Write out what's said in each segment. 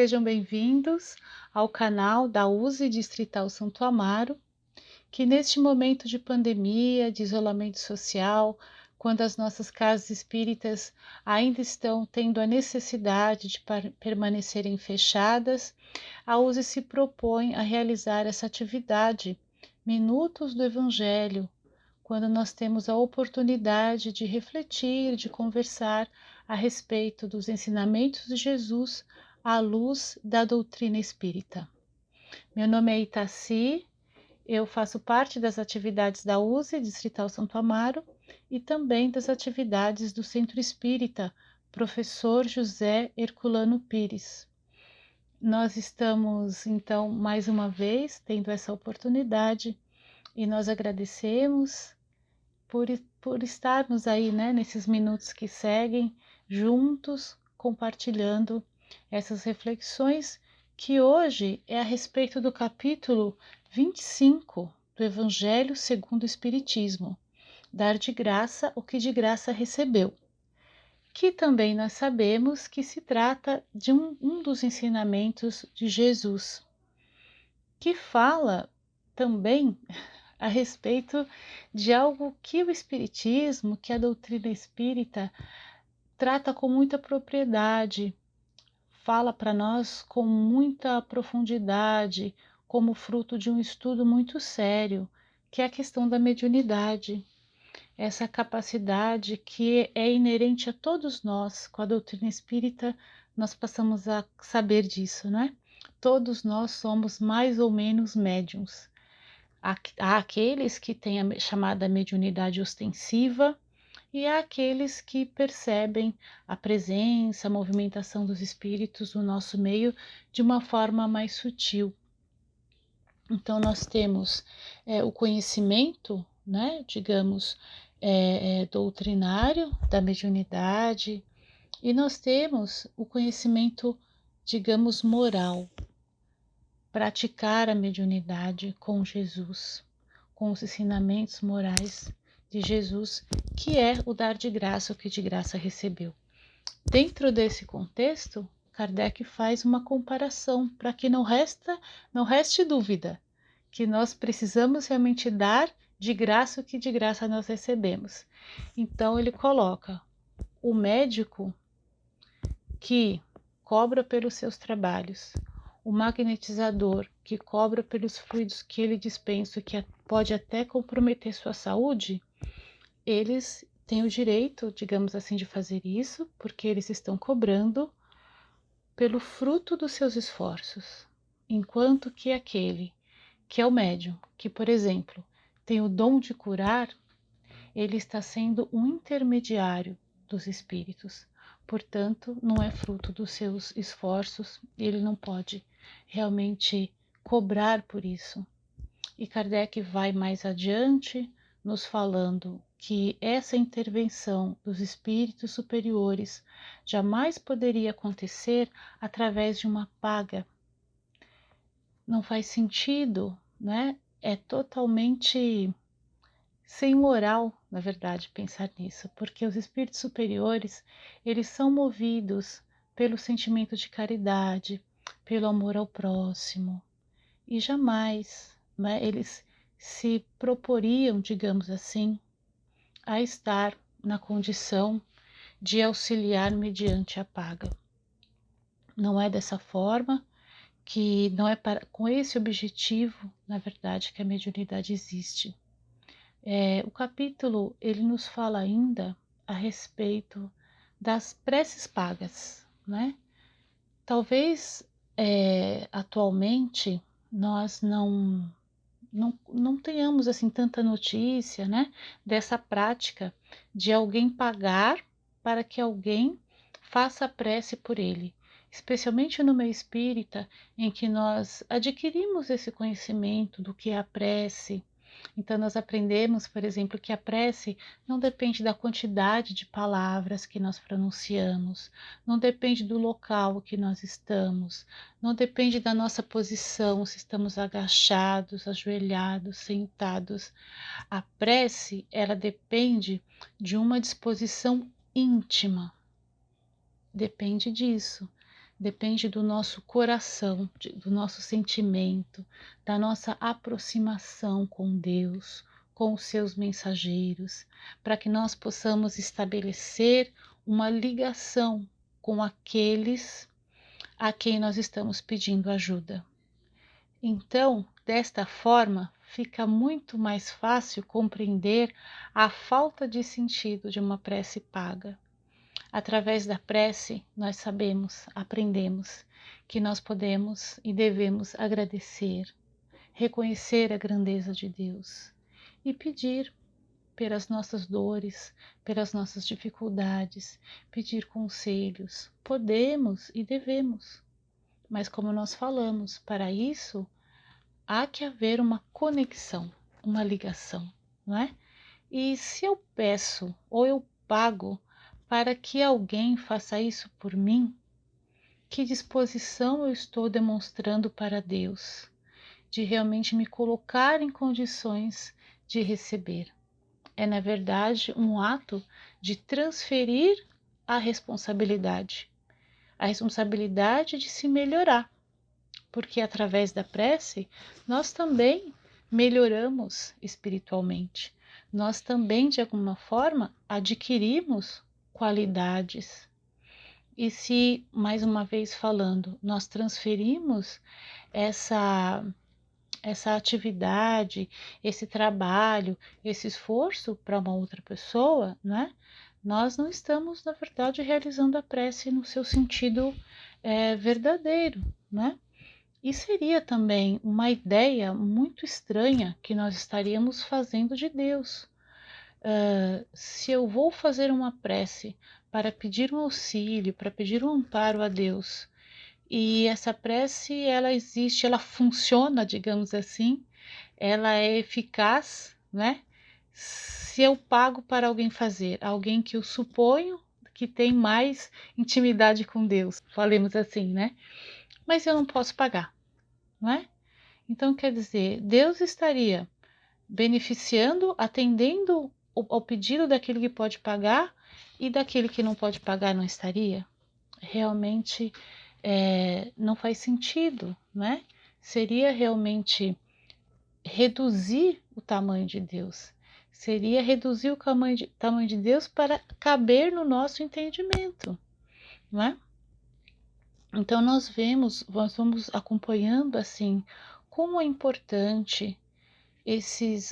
sejam bem-vindos ao canal da USE Distrital Santo Amaro, que neste momento de pandemia, de isolamento social, quando as nossas casas espíritas ainda estão tendo a necessidade de permanecerem fechadas, a USE se propõe a realizar essa atividade, Minutos do Evangelho, quando nós temos a oportunidade de refletir, de conversar a respeito dos ensinamentos de Jesus à luz da doutrina espírita. Meu nome é Itaci, eu faço parte das atividades da USE Distrital Santo Amaro e também das atividades do Centro Espírita Professor José Herculano Pires. Nós estamos, então, mais uma vez, tendo essa oportunidade e nós agradecemos por estarmos aí, né, nesses minutos que seguem, juntos, compartilhando essas reflexões, que hoje é a respeito do capítulo 25 do Evangelho segundo o Espiritismo, dar de graça o que de graça recebeu, que também nós sabemos que se trata de um dos ensinamentos de Jesus, que fala também a respeito de algo que o Espiritismo, que a doutrina espírita trata com muita propriedade, fala para nós com muita profundidade, como fruto de um estudo muito sério, que é a questão da mediunidade. Essa capacidade que é inerente a todos nós, com a doutrina espírita, nós passamos a saber disso, né? Todos nós somos mais ou menos médiuns. Há aqueles que têm a chamada mediunidade ostensiva e há aqueles que percebem a presença, a movimentação dos espíritos no nosso meio de uma forma mais sutil. Então nós temos o conhecimento, né, digamos, doutrinário da mediunidade e nós temos o conhecimento, digamos, moral. Praticar a mediunidade com Jesus, com os ensinamentos morais de Jesus, que é o dar de graça o que de graça recebeu. Dentro desse contexto, Kardec faz uma comparação para que não reste dúvida que nós precisamos realmente dar de graça o que de graça nós recebemos. Então ele coloca o médico que cobra pelos seus trabalhos, o magnetizador que cobra pelos fluidos que ele dispensa, que pode até comprometer sua saúde, eles têm o direito, digamos assim, de fazer isso, porque eles estão cobrando pelo fruto dos seus esforços. Enquanto que aquele que é o médium, que, por exemplo, tem o dom de curar, ele está sendo um intermediário dos espíritos. Portanto, não é fruto dos seus esforços, ele não pode realmente cobrar por isso. E Kardec vai mais adiante, nos falando que essa intervenção dos espíritos superiores jamais poderia acontecer através de uma paga. Não faz sentido, né? É totalmente sem moral, na verdade, pensar nisso, porque os espíritos superiores, eles são movidos pelo sentimento de caridade, pelo amor ao próximo, e jamais, né, eles se proporiam, digamos assim, a estar na condição de auxiliar mediante a paga. Não é dessa forma, que não é com esse objetivo, na verdade, que a mediunidade existe. O capítulo, ele nos fala ainda a respeito das preces pagas, né? Talvez atualmente nós não tenhamos assim tanta notícia, né, dessa prática de alguém pagar para que alguém faça a prece por ele, especialmente no meio espírita, em que nós adquirimos esse conhecimento do que é a prece. Então nós aprendemos, por exemplo, que a prece não depende da quantidade de palavras que nós pronunciamos, não depende do local que nós estamos, não depende da nossa posição, se estamos agachados, ajoelhados, sentados. A prece, ela depende de uma disposição íntima. Depende disso, depende do nosso coração, do nosso sentimento, da nossa aproximação com Deus, com os seus mensageiros, para que nós possamos estabelecer uma ligação com aqueles a quem nós estamos pedindo ajuda. Então, desta forma, fica muito mais fácil compreender a falta de sentido de uma prece paga. Através da prece, nós sabemos, aprendemos que nós podemos e devemos agradecer, reconhecer a grandeza de Deus e pedir pelas nossas dores, pelas nossas dificuldades, pedir conselhos. Podemos e devemos, mas como nós falamos, para isso há que haver uma conexão, uma ligação, não é? E se eu peço ou eu pago para que alguém faça isso por mim, que disposição eu estou demonstrando para Deus de realmente me colocar em condições de receber? É, na verdade, um ato de transferir a responsabilidade de se melhorar, porque através da prece nós também melhoramos espiritualmente, nós também de alguma forma adquirimos qualidades. E se, mais uma vez falando, nós transferimos essa atividade, esse trabalho, esse esforço para uma outra pessoa, né? Nós não estamos, na verdade, realizando a prece no seu sentido verdadeiro, né? E seria também uma ideia muito estranha que nós estaríamos fazendo de Deus. Se eu vou fazer uma prece para pedir um auxílio, para pedir um amparo a Deus, e essa prece, ela existe, ela funciona, digamos assim, ela é eficaz, né? Se eu pago para alguém fazer, alguém que eu suponho que tem mais intimidade com Deus, falemos assim, né? Mas eu não posso pagar, não é? Então, quer dizer, Deus estaria beneficiando, atendendo ao pedido daquele que pode pagar e daquele que não pode pagar não estaria? Realmente não faz sentido, né? Seria realmente reduzir o tamanho de Deus. Seria reduzir o tamanho de Deus para caber no nosso entendimento, não é? Então nós vamos acompanhando assim como é importante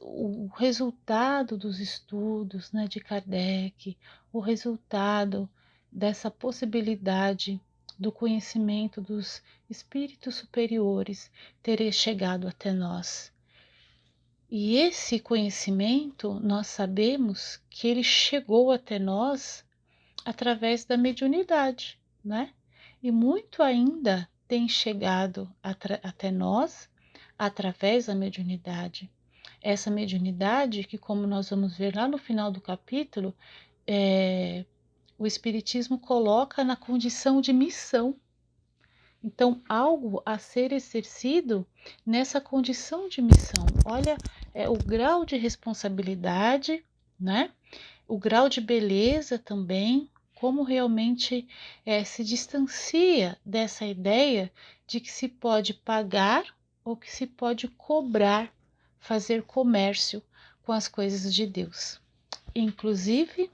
o resultado dos estudos, né, de Kardec, o resultado dessa possibilidade do conhecimento dos espíritos superiores ter chegado até nós. E esse conhecimento, nós sabemos que ele chegou até nós através da mediunidade, né? E muito ainda tem chegado até nós através da mediunidade. Essa mediunidade que, como nós vamos ver lá no final do capítulo, o Espiritismo coloca na condição de missão. Então, algo a ser exercido nessa condição de missão. Olha, o grau de responsabilidade, né? O grau de beleza também, como realmente se distancia dessa ideia de que se pode pagar ou que se pode cobrar, fazer comércio com as coisas de Deus. Inclusive,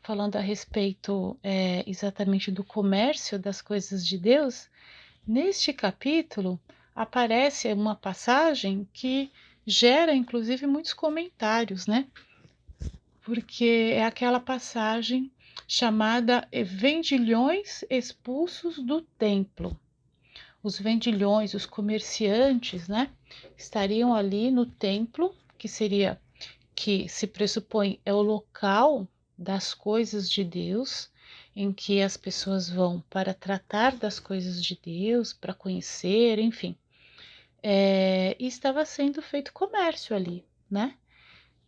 falando a respeito exatamente do comércio das coisas de Deus, neste capítulo aparece uma passagem que gera inclusive muitos comentários, né? Porque é aquela passagem chamada vendilhões expulsos do templo. Os vendilhões, os comerciantes, né, estariam ali no templo, que se pressupõe é o local das coisas de Deus, em que as pessoas vão para tratar das coisas de Deus, para conhecer, enfim. E estava sendo feito comércio ali, né?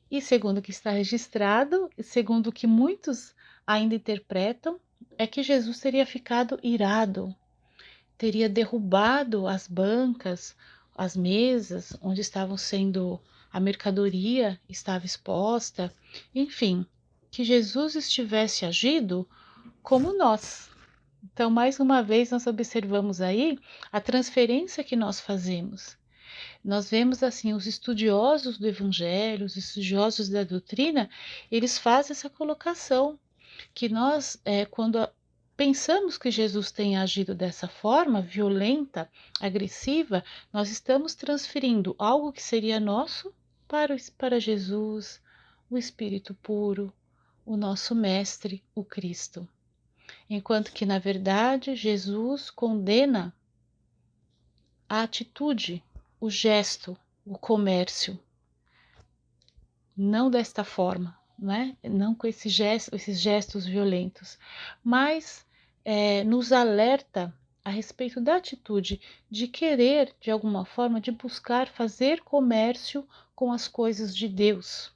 E segundo o que está registrado, segundo o que muitos ainda interpretam, é que Jesus teria ficado irado, teria derrubado as bancas, as mesas onde a mercadoria estava exposta, enfim, que Jesus estivesse agido como nós, Então, mais uma vez, nós observamos aí a transferência que nós fazemos. Nós vemos assim, os estudiosos do Evangelho, os estudiosos da doutrina, eles fazem essa colocação, que nós, quando pensamos que Jesus tem agido dessa forma, violenta, agressiva, nós estamos transferindo algo que seria nosso para Jesus, o Espírito puro, o nosso Mestre, o Cristo. Enquanto que, na verdade, Jesus condena a atitude, o gesto, o comércio, não desta forma, né? Não com esses gestos violentos, mas nos alerta a respeito da atitude de querer, de alguma forma, de buscar fazer comércio com as coisas de Deus.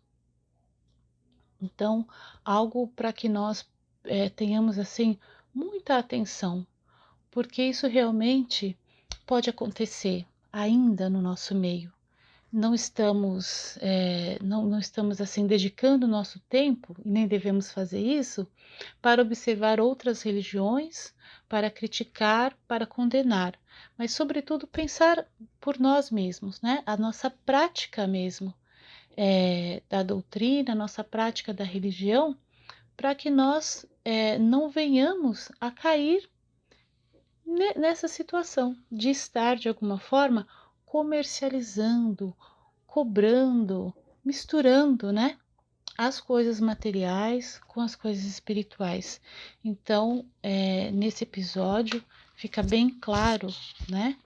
Então, algo para que nós tenhamos assim muita atenção, porque isso realmente pode acontecer ainda no nosso meio. Não estamos assim dedicando nosso tempo, e nem devemos fazer isso, para observar outras religiões, para criticar, para condenar, mas sobretudo pensar por nós mesmos, né? A nossa prática mesmo da doutrina, a nossa prática da religião, para que nós não venhamos a cair nessa situação de estar de alguma forma comercializando, cobrando, misturando, né, as coisas materiais com as coisas espirituais. Então, nesse episódio fica bem claro, né,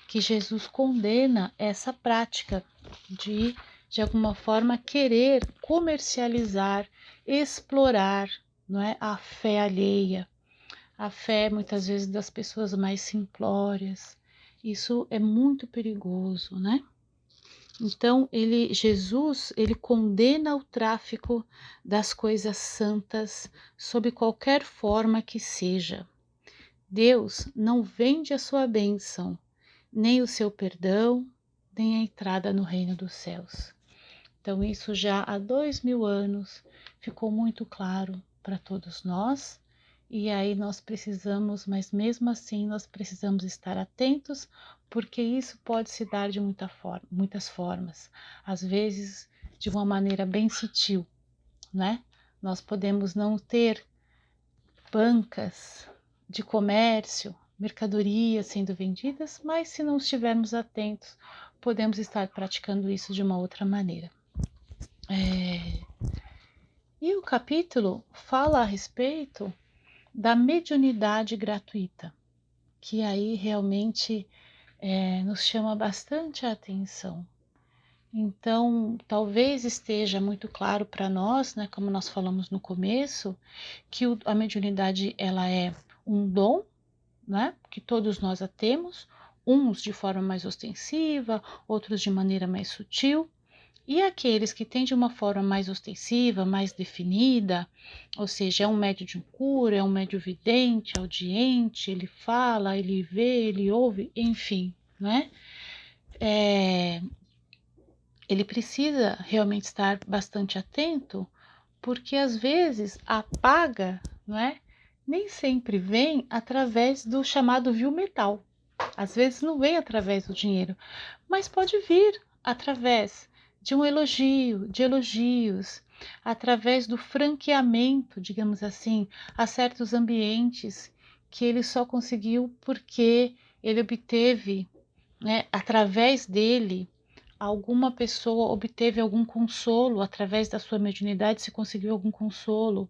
que Jesus condena essa prática de alguma forma, querer comercializar, explorar, não é, a fé alheia, a fé muitas vezes das pessoas mais simplórias. Isso é muito perigoso, né? Então, Jesus, ele condena o tráfico das coisas santas sob qualquer forma que seja. Deus não vende a sua bênção, nem o seu perdão, nem a entrada no reino dos céus. Então, isso já há 2000 anos ficou muito claro para todos nós. E aí nós precisamos, mas mesmo assim nós precisamos estar atentos, porque isso pode se dar de muitas formas, às vezes de uma maneira bem sutil, né? Nós podemos não ter bancas de comércio, mercadorias sendo vendidas, mas se não estivermos atentos, podemos estar praticando isso de uma outra maneira. E o capítulo fala a respeito da mediunidade gratuita, que aí realmente nos chama bastante a atenção. Então, talvez esteja muito claro para nós, né, como nós falamos no começo, que a mediunidade ela é um dom, né, que todos nós a temos, uns de forma mais ostensiva, outros de maneira mais sutil, e aqueles que têm de uma forma mais ostensiva, mais definida, ou seja, é um médium de cura, é um médium vidente, audiente, ele fala, ele vê, ele ouve, enfim, né? Ele precisa realmente estar bastante atento, porque às vezes a paga, não é? Nem sempre vem através do chamado vil metal. Às vezes não vem através do dinheiro, mas pode vir através de um elogio, de elogios, através do franqueamento, digamos assim, a certos ambientes que ele só conseguiu porque ele obteve, né, através dele, alguma pessoa obteve algum consolo, através da sua mediunidade se conseguiu algum consolo.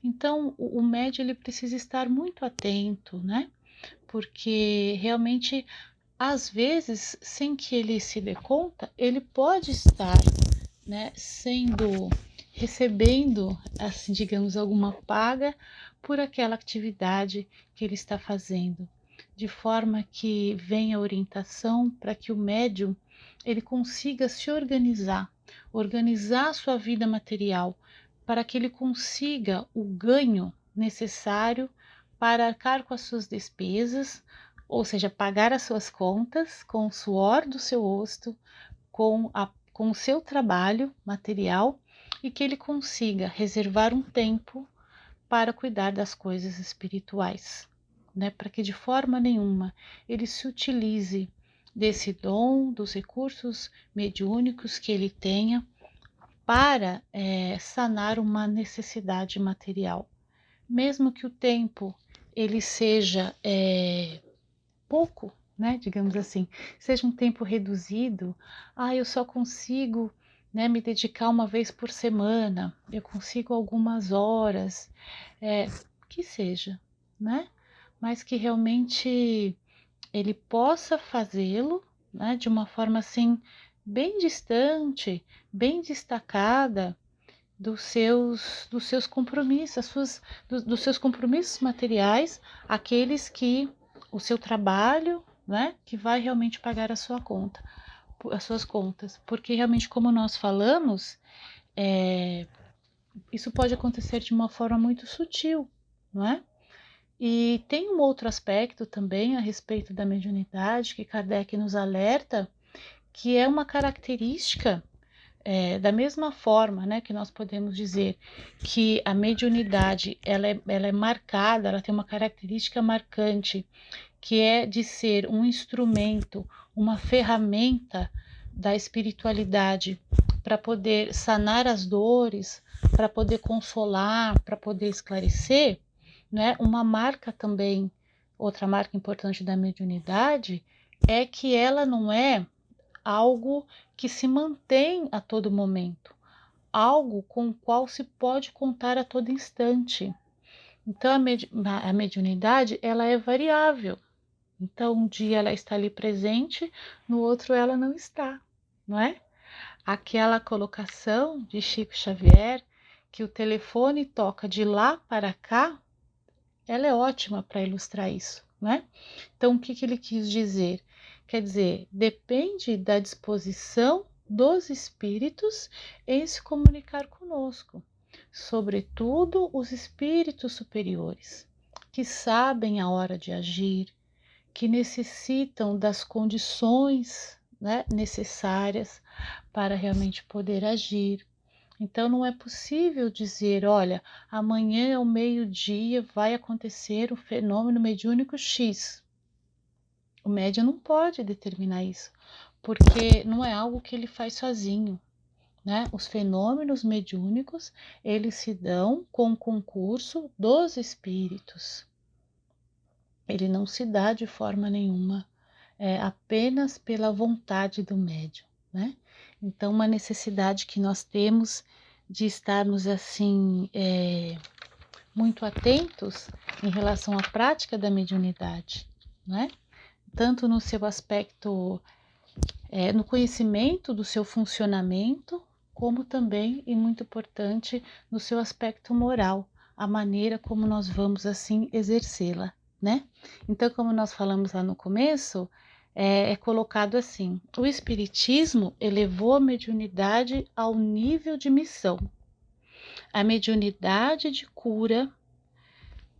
Então, o médium ele precisa estar muito atento, né? Porque realmente às vezes, sem que ele se dê conta, ele pode estar, né, recebendo, assim, digamos, alguma paga por aquela atividade que ele está fazendo, de forma que venha orientação para que o médium ele consiga se organizar a sua vida material, para que ele consiga o ganho necessário para arcar com as suas despesas, ou seja, pagar as suas contas com o suor do seu rosto, com o seu trabalho material, e que ele consiga reservar um tempo para cuidar das coisas espirituais, né, para que de forma nenhuma ele se utilize desse dom, dos recursos mediúnicos que ele tenha para sanar uma necessidade material. Mesmo que o tempo ele seja pouco, né, digamos assim, seja um tempo reduzido, eu só consigo, né, me dedicar uma vez por semana, eu consigo algumas horas, que seja, né, mas que realmente ele possa fazê-lo, né, de uma forma assim bem distante, bem destacada dos seus compromissos, dos seus compromissos materiais, aqueles que o seu trabalho, né, que vai realmente pagar a sua conta, as suas contas, porque realmente, como nós falamos, isso pode acontecer de uma forma muito sutil, não é? E tem um outro aspecto também a respeito da mediunidade que Kardec nos alerta, que é uma característica da mesma forma, né, que nós podemos dizer que a mediunidade ela é marcada, ela tem uma característica marcante, que é de ser um instrumento, uma ferramenta da espiritualidade para poder sanar as dores, para poder consolar, para poder esclarecer, né? Uma marca também, outra marca importante da mediunidade é que ela não é algo que se mantém a todo momento, algo com o qual se pode contar a todo instante. Então a mediunidade ela é variável. Então um dia ela está ali presente, no outro ela não está, não é? Aquela colocação de Chico Xavier que o telefone toca de lá para cá, ela é ótima para ilustrar isso, né? Então, o que ele quis dizer? Quer dizer, depende da disposição dos espíritos em se comunicar conosco, sobretudo os espíritos superiores, que sabem a hora de agir, que necessitam das condições, né, necessárias para realmente poder agir. Então não é possível dizer, olha, amanhã ao meio-dia vai acontecer o fenômeno mediúnico X. O médium não pode determinar isso, porque não é algo que ele faz sozinho, né? Os fenômenos mediúnicos, eles se dão com o concurso dos espíritos. Ele não se dá de forma nenhuma, apenas pela vontade do médium, né? Então, uma necessidade que nós temos de estarmos assim muito atentos em relação à prática da mediunidade, né? Tanto no seu aspecto, no conhecimento do seu funcionamento, como também, e muito importante, no seu aspecto moral, a maneira como nós vamos assim exercê-la, né? Então, como nós falamos lá no começo, é colocado assim: o Espiritismo elevou a mediunidade ao nível de missão. A mediunidade de cura,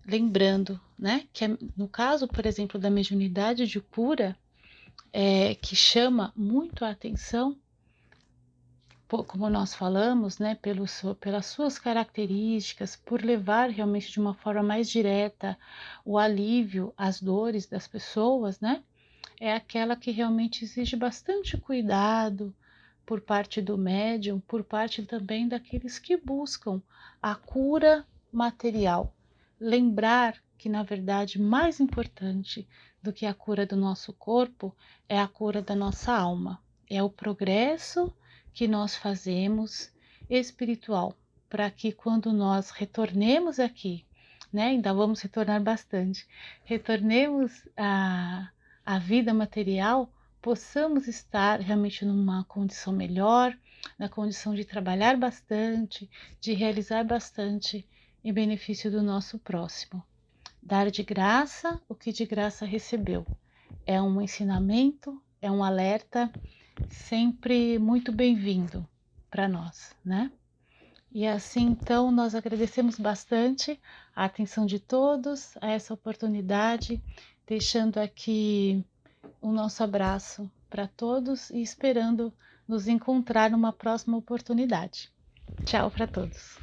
lembrando, né, que no caso, por exemplo, da mediunidade de cura, que chama muito a atenção, como nós falamos, né, pelas suas características, por levar realmente de uma forma mais direta o alívio às dores das pessoas, né, é aquela que realmente exige bastante cuidado por parte do médium, por parte também daqueles que buscam a cura material. Lembrar que, na verdade, mais importante do que a cura do nosso corpo é a cura da nossa alma, é o progresso que nós fazemos espiritual, para que quando nós retornemos aqui, né, ainda vamos retornar bastante, retornemos à vida material, possamos estar realmente numa condição melhor, na condição de trabalhar bastante, de realizar bastante em benefício do nosso próximo. Dar de graça o que de graça recebeu. É um ensinamento, é um alerta sempre muito bem-vindo para nós, né? E assim, então, nós agradecemos bastante a atenção de todos a essa oportunidade, deixando aqui o nosso abraço para todos e esperando nos encontrar numa próxima oportunidade. Tchau para todos.